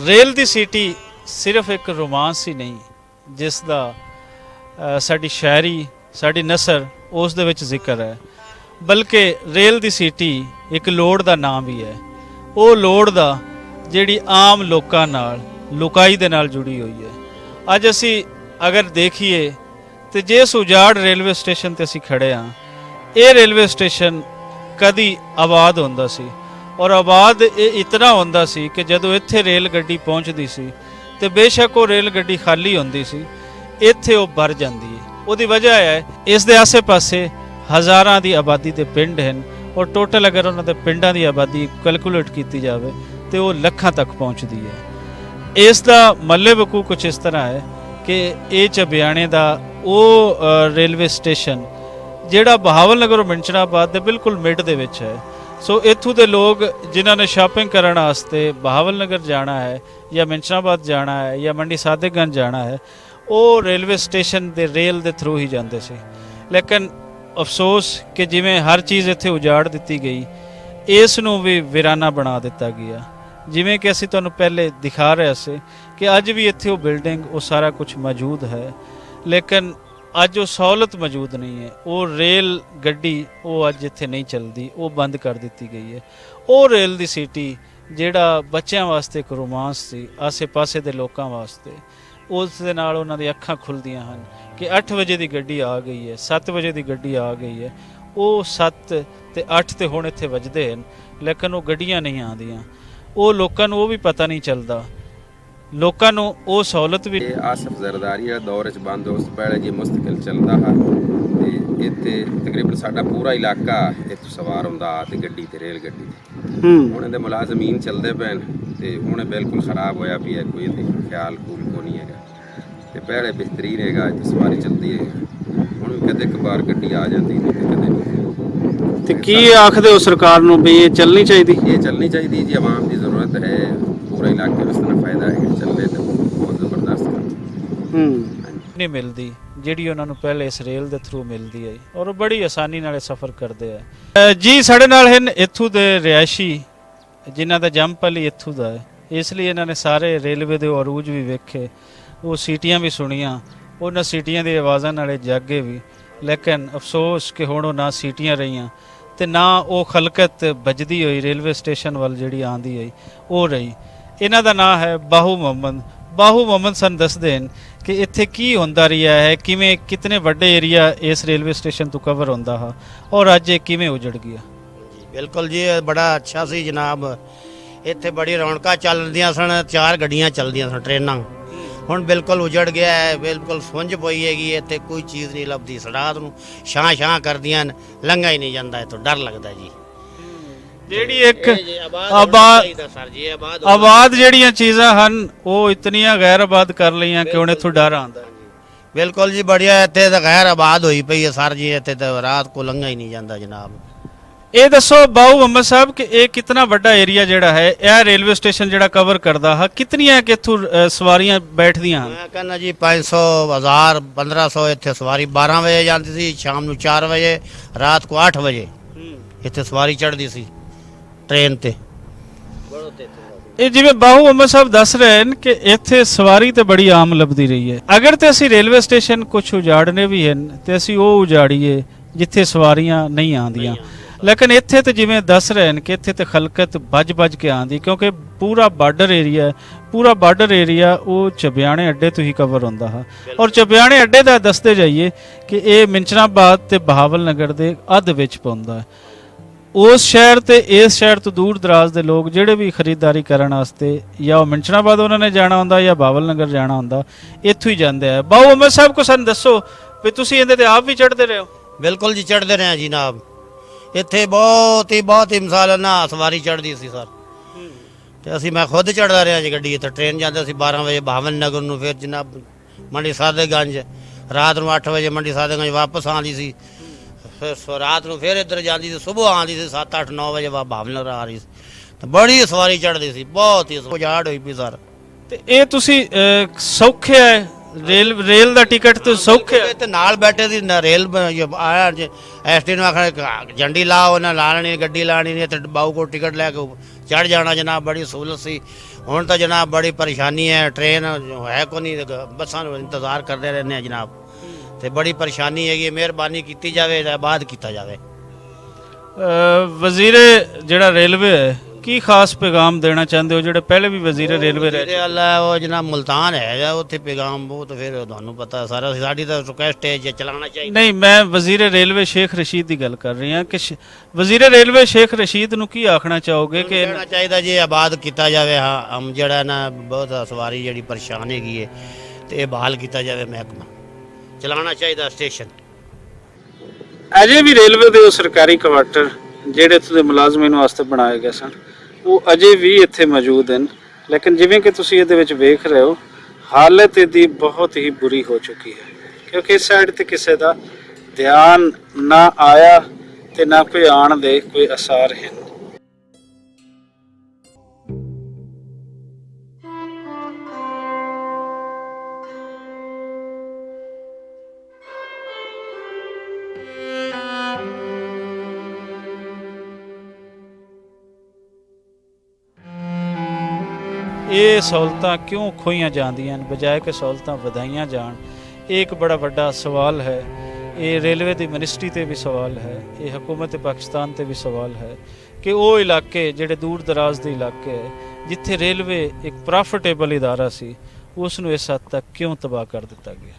Rail ਦੀ ਸੀਟੀ ਸਿਰਫ ਇੱਕ romance ਹੀ ਨਹੀਂ ਜਿਸ ਦਾ ਸਾਡੀ ਸ਼ਾਇਰੀ ਸਾਡੀ ਨਸਰ ਉਸ ਦੇ ਵਿੱਚ ਜ਼ਿਕਰ ਹੈ, ਬਲਕਿ ਰੇਲ ਦੀ ਸੀਟੀ ਇੱਕ ਲੋੜ ਦਾ ਨਾਮ ਵੀ ਹੈ। ਉਹ ਲੋੜ ਦਾ ਜਿਹੜੀ ਆਮ ਲੋਕਾਂ ਨਾਲ ਲੁਕਾਈ ਦੇ ਨਾਲ ਜੁੜੀ ਹੋਈ ਹੈ। ਅੱਜ ਅਸੀਂ ਅਗਰ ਦੇਖੀਏ ਤੇ ਜੇ ਉਜਾੜ ਰੇਲਵੇ ਸਟੇਸ਼ਨ ਤੇ ਅਸੀਂ ਖੜੇ ਹਾਂ, ਇਹ ਰੇਲਵੇ ਸਟੇਸ਼ਨ ਕਦੀ ਆਬਾਦ ਹੁੰਦਾ ਸੀ ਔਰ ਆਬਾਦ ਇਹ ਇਤਨਾ ਹੁੰਦਾ ਸੀ ਕਿ ਜਦੋਂ ਇੱਥੇ ਰੇਲ ਗੱਡੀ ਪਹੁੰਚਦੀ ਸੀ ਤੇ ਬੇਸ਼ੱਕ ਉਹ ਰੇਲ ਗੱਡੀ ਖਾਲੀ ਹੁੰਦੀ ਸੀ, ਇੱਥੇ ਉਹ ਭਰ ਜਾਂਦੀ ਹੈ। ਉਹਦੀ ਵਜ੍ਹਾ ਹੈ ਇਸ ਦੇ ਆਸੇ-ਪਾਸੇ ਹਜ਼ਾਰਾਂ ਦੀ ਆਬਾਦੀ ਦੇ ਪਿੰਡ ਹਨ ਔਰ ਟੋਟਲ ਅਗਰ ਉਹਨਾਂ ਦੇ ਪਿੰਡਾਂ ਦੀ ਆਬਾਦੀ ਕੈਲਕੂਲੇਟ ਕੀਤੀ ਜਾਵੇ ਤੇ ਉਹ ਲੱਖਾਂ ਤੱਕ ਪਹੁੰਚਦੀ ਹੈ। ਇਸ ਦਾ ਮੱਲੇ ਵਕੂ ਕੁਝ ਇਸ ਤਰ੍ਹਾਂ ਹੈ ਕਿ ਇਹ ਝਬਿਆਣੇ ਦਾ ਉਹ ਰੇਲਵੇ ਸਟੇਸ਼ਨ ਜਿਹੜਾ ਬਹਾਵਲਨਗਰ ਮਿੰਚਣਾਬਾਦ ਦੇ ਬਿਲਕੁਲ ਮਿਡ ਦੇ ਵਿੱਚ ਹੈ। ਸੋ ਇੱਥੋਂ ਦੇ ਲੋਕ ਜਿਨ੍ਹਾਂ ਨੇ ਸ਼ਾਪਿੰਗ ਕਰਨ ਵਾਸਤੇ ਬਹਾਵਲਨਗਰ ਜਾਣਾ ਹੈ ਜਾਂ ਮਿੰਚਣਾਬਾਦ ਜਾਣਾ ਹੈ ਜਾਂ ਮੰਡੀ ਸਾਦਿਕਗੰਜ ਜਾਣਾ ਹੈ, ਉਹ ਰੇਲਵੇ ਸਟੇਸ਼ਨ ਦੇ ਰੇਲ ਦੇ ਥਰੂ ਹੀ ਜਾਂਦੇ ਸੀ। ਲੇਕਿਨ ਅਫਸੋਸ ਕਿ ਜਿਵੇਂ ਹਰ ਚੀਜ਼ ਇੱਥੇ ਉਜਾੜ ਦਿੱਤੀ ਗਈ, ਇਸ ਨੂੰ ਵੀ ਵੀਰਾਨਾ ਬਣਾ ਦਿੱਤਾ ਗਿਆ। ਜਿਵੇਂ ਕਿ ਅਸੀਂ ਤੁਹਾਨੂੰ ਪਹਿਲੇ ਦਿਖਾ ਰਹੇ ਸੀ ਕਿ ਅੱਜ ਵੀ ਇੱਥੇ ਉਹ ਬਿਲਡਿੰਗ ਉਹ ਸਾਰਾ ਕੁਝ ਮੌਜੂਦ ਹੈ, ਲੇਕਿਨ ਅੱਜ ਉਹ ਸਹੂਲਤ ਮੌਜੂਦ ਨਹੀਂ ਹੈ। ਉਹ ਰੇਲ ਗੱਡੀ ਉਹ ਅੱਜ ਇੱਥੇ ਨਹੀਂ ਚੱਲਦੀ, ਉਹ ਬੰਦ ਕਰ ਦਿੱਤੀ ਗਈ ਹੈ। ਉਹ ਰੇਲ ਦੀ ਸੀਟੀ ਜਿਹੜਾ ਬੱਚਿਆਂ ਵਾਸਤੇ ਇੱਕ ਰੋਮਾਂਸ ਸੀ, ਆਸੇ-ਪਾਸੇ ਦੇ ਲੋਕਾਂ ਵਾਸਤੇ, ਉਸ ਦੇ ਨਾਲ ਉਹਨਾਂ ਦੀਆਂ ਅੱਖਾਂ ਖੁੱਲ੍ਹਦੀਆਂ ਹਨ ਕਿ 8 ਵਜੇ ਦੀ ਗੱਡੀ ਆ ਗਈ ਹੈ, 7 ਵਜੇ ਦੀ ਗੱਡੀ ਆ ਗਈ ਹੈ। ਉਹ 7 ਤੇ 8 ਤੇ ਹੁਣ ਇੱਥੇ ਵੱਜਦੇ ਹਨ, ਲੇਕਿਨ ਉਹ ਗੱਡੀਆਂ ਨਹੀਂ ਆਉਂਦੀਆਂ। ਉਹ ਲੋਕਾਂ ਨੂੰ ਉਹ ਵੀ ਪਤਾ ਨਹੀਂ ਚੱਲਦਾ, ਲੋਕਾਂ ਨੂੰ ਉਹ ਸਹੂਲਤ ਵੀ। ਆਸਫ ਜ਼ਰਦਾਰੀ ਦਾ ਦੌਰ 'ਚ ਬੰਦ ਉਸ ਪਹਿਲੇ ਜੀ ਮੁਸਤਕਿਲ ਚੱਲਦਾ ਹੈ ਤੇ ਇੱਥੇ ਤਕਰੀਬਨ ਸਾਡਾ ਪੂਰਾ ਇਲਾਕਾ ਇੱਥੋਂ ਸਵਾਰ ਹੁੰਦਾ ਤੇ ਗੱਡੀ ਤੇ ਰੇਲ ਗੱਡੀ ਤੇ ਹੁਣ ਇਹਦੇ ਮੁਲਾਜ਼ਮੀਨ ਚੱਲਦੇ ਪਏ ਤੇ ਹੁਣ ਬਿਲਕੁਲ ਖਰਾਬ ਹੋਇਆ ਪਿਆ, ਕੋਈ ਇਹਦੇ ਖਿਆਲ ਕੋ ਨਹੀਂ ਹੈਗਾ ਤੇ ਪਹਿਲੇ ਬਿਹਤਰੀਨ ਹੈਗਾ, ਇੱਥੇ ਸਵਾਰੀ ਚੱਲਦੀ ਹੈ। ਹੁਣ ਵੀ ਕਦੇ ਕਬਾਰ ਗੱਡੀ ਆ ਜਾਂਦੀ ਨਹੀਂ ਤੇ ਕਦੇ ਨਹੀਂ। ਤੇ ਕੀ ਆਖਦੇ ਹੋ ਸਰਕਾਰ ਨੂੰ ਵੀ ਇਹ ਚੱਲਣੀ ਚਾਹੀਦੀ? ਇਹ ਚੱਲਣੀ ਚਾਹੀਦੀ ਜੀ, ਆਵਾਮ ਦੀ ਜ਼ਰੂਰਤ ਹੈ, ਪੂਰੇ ਇਲਾਕੇ ਵਿੱਚ ਤਾਂ ਫਾਇਦਾ ਹੈ, ਚੱਲੇ ਤਾਂ ਬਹੁਤ ਜ਼ਬਰਦਸਤ ਨਹੀਂ ਮਿਲਦੀ ਜਿਹੜੀ ਉਹਨਾਂ ਨੂੰ ਪਹਿਲੇ ਇਸ ਰੇਲ ਦੇ ਥਰੂ ਮਿਲਦੀ ਹੈ ਔਰ ਉਹ ਬੜੀ ਆਸਾਨੀ ਨਾਲ ਸਫ਼ਰ ਕਰਦੇ ਆ। ਜੀ ਸਾਡੇ ਨਾਲ ਹਨ ਇੱਥੋਂ ਦੇ ਰਿਹਾਇਸ਼ੀ ਜਿਨ੍ਹਾਂ ਦਾ ਜੰਮਪਲ ਹੀ ਇੱਥੋਂ ਦਾ ਹੈ, ਇਸ ਲਈ ਇਹਨਾਂ ਨੇ ਸਾਰੇ ਰੇਲਵੇ ਦੇ ਅਰੂਜ ਵੀ ਵੇਖੇ, ਉਹ ਸੀਟੀਆਂ ਵੀ ਸੁਣੀਆਂ, ਉਹਨਾਂ ਸੀਟੀਆਂ ਦੀ ਆਵਾਜ਼ਾਂ ਨਾਲੇ ਜਾਗੇ ਵੀ। ਲੇਕਿਨ ਅਫਸੋਸ ਕਿ ਹੁਣ ਉਹ ਨਾ ਸੀਟੀਆਂ ਰਹੀਆਂ ਤੇ ਨਾ ਉਹ ਖਲਕਤ ਵੱਜਦੀ ਹੋਈ ਰੇਲਵੇ ਸਟੇਸ਼ਨ ਵੱਲ ਜਿਹੜੀ ਆਉਂਦੀ ਹੋਈ ਉਹ ਰਹੀ। ਇਹਨਾਂ ਦਾ ਨਾਂ ਹੈ ਬਾਹੂ ਮੁਹੰਮਦ। ਬਾਹੂ ਮੁਹੰਮਦ ਸਾਨੂੰ ਦੱਸਦੇ ਹਨ ਕਿ ਇੱਥੇ ਕੀ ਹੁੰਦਾ ਰਿਹਾ ਹੈ, ਕਿਵੇਂ ਕਿਤਨੇ ਵੱਡੇ ਏਰੀਆ ਇਸ ਰੇਲਵੇ ਸਟੇਸ਼ਨ ਤੋਂ ਕਵਰ ਹੁੰਦਾ ਹੈ ਔਰ ਅੱਜ ਇਹ ਕਿਵੇਂ ਉਜੜ ਗਿਆ। ਬਿਲਕੁਲ ਜੀ, ਬੜਾ ਅੱਛਾ ਸੀ ਜਨਾਬ। ਇੱਥੇ ਬੜੀ ਰੌਣਕਾਂ ਚੱਲਦੀਆਂ ਸਨ, 4 ਗੱਡੀਆਂ ਚੱਲਦੀਆਂ ਸਨ ਟ੍ਰੇਨਾਂ। ਹੁਣ ਬਿਲਕੁਲ ਉਜੜ ਗਿਆ ਹੈ, ਬਿਲਕੁਲ ਸੁੰਝ ਪਈ ਹੈਗੀ, ਇੱਥੇ ਕੋਈ ਚੀਜ਼ ਨਹੀਂ ਲੱਭਦੀ। ਰਾਤ ਨੂੰ ਛਾਂ ਕਰਦੀਆਂ ਲੰਘਾ ਹੀ ਨਹੀਂ ਜਾਂਦਾ, ਇੱਥੋਂ ਡਰ ਲੱਗਦਾ ਜੀ। ਜਿਹੜੀ ਇੱਕ ਆਬਾਦ ਜਿਹੜੀਆਂ ਚੀਜ਼ਾਂ ਹਨ ਉਹ ਇਤਨੀਆਂ ਗੈਰ ਆਬਾਦ ਕਰ ਲਈਆਂ ਕਿ ਹੁਣ ਇੱਥੋਂ ਡਰ ਆਉਂਦਾ। ਬਿਲਕੁਲ ਜੀ, ਬੜੀਆ ਇੱਥੇ ਤਾਂ ਗੈਰ ਆਬਾਦ ਹੋਈ ਪਈ ਹੈ ਸਰ ਜੀ, ਇੱਥੇ ਤਾਂ ਰਾਤ ਕੋ ਲੰਘਾ ਹੀ ਨਹੀਂ ਜਾਂਦਾ ਜਨਾਬ। ਇਹ ਦੱਸੋ ਬਾਹੂ ਮੁਹੰਮਦ ਸਾਹਿਬ ਕਿ ਇਹ ਕਿਤਨਾ ਵੱਡਾ ਏਰੀਆ ਜਿਹੜਾ ਹੈ ਇਹ ਰੇਲਵੇ ਸਟੇਸ਼ਨ ਜਿਹੜਾ ਕਵਰ ਕਰਦਾ ਹੈ, ਕਿਤਨੀਆਂ ਕਿ ਇੱਥੋਂ ਸਵਾਰੀਆਂ ਬੈਠਦੀਆਂ ਹਨ? ਮੈਂ ਕਹਿੰਦਾ ਜੀ 500 1000 1500 ਇੱਥੇ ਸਵਾਰੀ 12 ਵਜੇ ਜਾਂਦੀ ਸੀ, ਸ਼ਾਮ ਨੂੰ 4 ਵਜੇ, ਰਾਤ ਕੋ 8 ਵਜੇ ਇੱਥੇ ਸਵਾਰੀ ਚੜ੍ਹਦੀ ਸੀ ਟ੍ਰੇਨ ਤੇ। ਇਹ ਜਿਵੇਂ ਬਾਹੂ ਮੁਹੰਮਦ ਸਾਹਿਬ ਦੱਸ ਰਹੇ ਹਨ ਕਿ ਇੱਥੇ ਸਵਾਰੀ ਤੇ ਬੜੀ ਆਮ ਲੱਭਦੀ ਰਹੀ ਹੈ। ਅਗਰ ਤੇ ਅਸੀਂ ਰੇਲਵੇ ਸਟੇਸ਼ਨ ਕੁਝ ਉਜਾੜਨੇ ਵੀ ਹਨ ਤੇ ਅਸੀਂ ਉਹ ਉਜਾੜੀਏ ਜਿੱਥੇ ਸਵਾਰੀਆਂ ਨਹੀਂ ਆਉਂਦੀਆਂ, ਲੇਕਿਨ ਇੱਥੇ ਤੇ ਜਿਵੇਂ ਦੱਸ ਰਹੇ ਹਨ ਕਿ ਇੱਥੇ ਤੇ ਖਲਕਤ ਵੱਜ ਕੇ ਆਉਂਦੀ, ਕਿਉਂਕਿ ਪੂਰਾ ਬਾਰਡਰ ਏਰੀਆ ਉਹ ਚਬਿਆਣੇ ਅੱਡੇ ਤੋਂ ਹੀ ਕਵਰ ਹੁੰਦਾ ਹੈ। ਔਰ ਚਬਿਆਣੇ ਅੱਡੇ ਦਾ ਦੱਸਦੇ ਜਾਈਏ ਕਿ ਇਹ ਮਿੰਚਣਾਬਾਦ ਤੇ ਬਹਾਵਲਨਗਰ ਦੇ ਅੱਧ ਵਿੱਚ ਪਾਉਂਦਾ ਹੈ। ਉਸ ਸ਼ਹਿਰ ਤੇ ਇਸ ਸ਼ਹਿਰ ਤੋਂ ਦੂਰ ਦਰਾਜ਼ ਦੇ ਲੋਕ ਜਿਹੜੇ ਵੀ ਖਰੀਦਦਾਰੀ ਕਰਨ ਵਾਸਤੇ ਜਾਂ ਉਹ ਮਿੰਚਣਾਬਾਦ ਉਹਨਾਂ ਨੇ ਜਾਣਾ ਹੁੰਦਾ ਜਾਂ ਬਹਾਵਲਨਗਰ ਜਾਣਾ ਹੁੰਦਾ, ਇੱਥੋਂ ਹੀ ਜਾਂਦੇ ਆ। ਬਾਹੂ ਮੁਹੰਮਦ ਸਾਹਿਬ ਕੋ ਸਾਨੂੰ ਦੱਸੋ ਵੀ ਤੁਸੀਂ ਇਹਦੇ ਤੇ ਆਪ ਵੀ ਚੜ੍ਹਦੇ ਰਹੇ ਹੋ? ਬਿਲਕੁਲ ਜੀ, ਚੜ੍ਹਦੇ ਰਹੇ ਜੀ ਜਨਾਬ। ਇੱਥੇ ਬਹੁਤ ਹੀ ਮਿਸਾਲ ਨਾ ਸਵਾਰੀ ਚੜ੍ਹਦੀ ਸੀ ਸਰ, ਤੇ ਅਸੀਂ ਮੈਂ ਖੁਦ ਚੜ੍ਹਦਾ ਰਿਹਾ ਜੀ ਗੱਡੀ। ਇੱਥੇ ਟ੍ਰੇਨ ਜਾਂਦੇ ਸੀ 12 ਵਜੇ ਬਹਾਵਲਨਗਰ ਨੂੰ, ਫਿਰ ਜਨਾਬ ਮੰਡੀ ਸਾਦਿਕਗੰਜ, ਰਾਤ ਨੂੰ 8 ਵਜੇ ਮੰਡੀ ਸਾਦਿਕਗੰਜ ਵਾਪਸ ਆਉਂਦੀ ਸੀ, ਫਿਰ ਰਾਤ ਨੂੰ ਫਿਰ ਇੱਧਰ ਜਾਂਦੀ ਸੀ, ਸਵੇਰ ਆਉਂਦੀ ਸੀ 7 8 9 ਵਜੇ ਬਹਾਵਲਨਗਰ ਆ ਰਹੀ ਸੀ। ਤੇ ਬੜੀ ਸਵਾਰੀ ਚੜ੍ਹਦੀ ਸੀ, ਬਹੁਤ ਹੀ ਉਜਾੜ ਹੋਈ ਪਈ ਸਰ। ਤੇ ਇਹ ਤੁਸੀਂ ਸੌਖੇ ਹੈ ਰੇਲ ਦਾ ਟਿਕਟ ਤੇ ਸੌਖੇ ਤੇ ਨਾਲ ਬੈਠੇ ਸੀ ਰੇਲ ਆਇਆ ਐਸਟੀ ਨੂੰ ਆਖਣਾ ਝੰਡੀ ਲਾਓ, ਉਹਨਾਂ ਲਾ ਲੈਣੀ ਗੱਡੀ ਲਾਣੀ ਨਹੀਂ ਤੇ ਬਾਹੂ ਕੋ ਟਿਕਟ ਲੈ ਕੇ ਚੜ੍ਹ ਜਾਣਾ ਜਨਾਬ। ਬੜੀ ਸਹੂਲਤ ਸੀ ਹੁਣ ਤਾਂ ਜਨਾਬ ਬੜੀ ਪਰੇਸ਼ਾਨੀ ਹੈ, ਟ੍ਰੇਨ ਹੈ ਕੋ ਨਹੀਂ, ਬੱਸਾਂ ਨੂੰ ਇੰਤਜ਼ਾਰ ਕਰਦੇ ਰਹਿੰਦੇ ਆ ਜਨਾਬ, ਤੇ ਬੜੀ ਪਰੇਸ਼ਾਨੀ ਹੈਗੀ। ਮਿਹਰਬਾਨੀ ਕੀਤੀ ਜਾਵੇ ਜਾਂ ਬਾਅਦ ਕੀਤਾ ਜਾਵੇ। ਵਜ਼ੀਰੇ ਜਿਹੜਾ ਰੇਲਵੇ ਹੈ, ਕੀ ਖਾਸ ਪੈਗਾਮ ਦੇਣਾ ਚਾਹੁੰਦੇ ਹੋ ਜਿਹੜੇ ਪਹਿਲੇ ਵੀ ਵਜ਼ੀਰ ਰੇਲਵੇ ਰਹੇ? ਜਿਹੜੇ ਅੱਲਾ ਉਹ ਜਨਾਬ ਮੁਲਤਾਨ ਹੈ ਜਾਂ ਉੱਥੇ ਪੈਗਾਮ ਬਹੁਤ, ਫਿਰ ਤੁਹਾਨੂੰ ਪਤਾ ਸਾਰਾ, ਸਾਡੀ ਤਾਂ ਰਿਕੁਐਸਟ ਹੈ ਜੇ ਚਲਾਉਣਾ ਚਾਹੀਦਾ। ਨਹੀਂ, ਮੈਂ ਵਜ਼ੀਰ ਰੇਲਵੇ ਸ਼ੇਖ ਰਸ਼ੀਦ ਦੀ ਗੱਲ ਕਰ ਰਹੀ ਹਾਂ ਕਿ ਵਜ਼ੀਰ ਰੇਲਵੇ ਸ਼ੇਖ ਰਸ਼ੀਦ ਨੂੰ ਕੀ ਆਖਣਾ ਚਾਹੋਗੇ ਕਿ ਕਹਿਣਾ ਚਾਹੀਦਾ ਜੀ ਆਬਾਦ ਕੀਤਾ ਜਾਵੇ। ਹਾਂ, ਜਿਹੜਾ ਨਾ ਬਹੁਤ ਸਵਾਰੀ ਜਿਹੜੀ ਪਰੇਸ਼ਾਨ ਹੈਗੀ ਹੈ, ਤੇ ਇਹ ਬਹਾਲ ਕੀਤਾ ਜਾਵੇ, ਮਹਿਕਮਾ ਚਲਾਉਣਾ ਚਾਹੀਦਾ ਸਟੇਸ਼ਨ। ਅਜੇ ਵੀ ਰੇਲਵੇ ਦੇ ਉਹ ਸਰਕਾਰੀ ਕੁਆਟਰ ਜਿਹੜੇ ਇੱਥੇ ਦੇ ਮੁਲਾਜ਼ਮਾਂ ਨੂੰ ਵਾਸਤੇ ਬਣਾਏ ਗਏ ਸਨ, ਉਹ ਅਜੇ ਵੀ ਇੱਥੇ ਮੌਜੂਦ ਹਨ। ਲੇਕਿਨ ਜਿਵੇਂ ਕਿ ਤੁਸੀਂ ਇਹਦੇ ਵਿੱਚ ਵੇਖ ਰਹੇ ਹੋ, ਹਾਲਤ ਇਹਦੀ ਬਹੁਤ ਹੀ ਬੁਰੀ ਹੋ ਚੁੱਕੀ ਹੈ, ਕਿਉਂਕਿ ਇਸ ਸਾਈਡ ਤੇ ਕਿਸੇ ਦਾ ਧਿਆਨ ਨਾ ਆਇਆ ਤੇ ਨਾ ਕੋਈ ਆਉਣ ਦੇ ਕੋਈ ਅਸਾਰ ਹਨ। ਇਹ ਸਹੂਲਤਾਂ ਕਿਉਂ ਖੋਈਆਂ ਜਾਂਦੀਆਂ ਹਨ ਬਜਾਏ ਕਿ ਸਹੂਲਤਾਂ ਵਧਾਈਆਂ ਜਾਣ? ਇਹ ਇੱਕ ਬੜਾ ਵੱਡਾ ਸਵਾਲ ਹੈ। ਇਹ ਰੇਲਵੇ ਦੀ ਮਿਨਿਸਟਰੀ ਤੇ ਵੀ ਸਵਾਲ ਹੈ, ਇਹ ਹਕੂਮਤ ਪਾਕਿਸਤਾਨ ਤੇ ਵੀ ਸਵਾਲ ਹੈ ਕਿ ਉਹ ਇਲਾਕੇ ਜਿਹੜੇ ਦੂਰ ਦਰਾਜ਼ ਦੇ ਇਲਾਕੇ ਹੈ, ਜਿੱਥੇ ਰੇਲਵੇ ਇੱਕ ਪ੍ਰੋਫਿਟੇਬਲ ਇਦਾਰਾ ਸੀ, ਉਸ ਨੂੰ ਇਸ ਹੱਦ ਤੱਕ ਕਿਉਂ ਤਬਾਹ ਕਰ ਦਿੱਤਾ ਗਿਆ।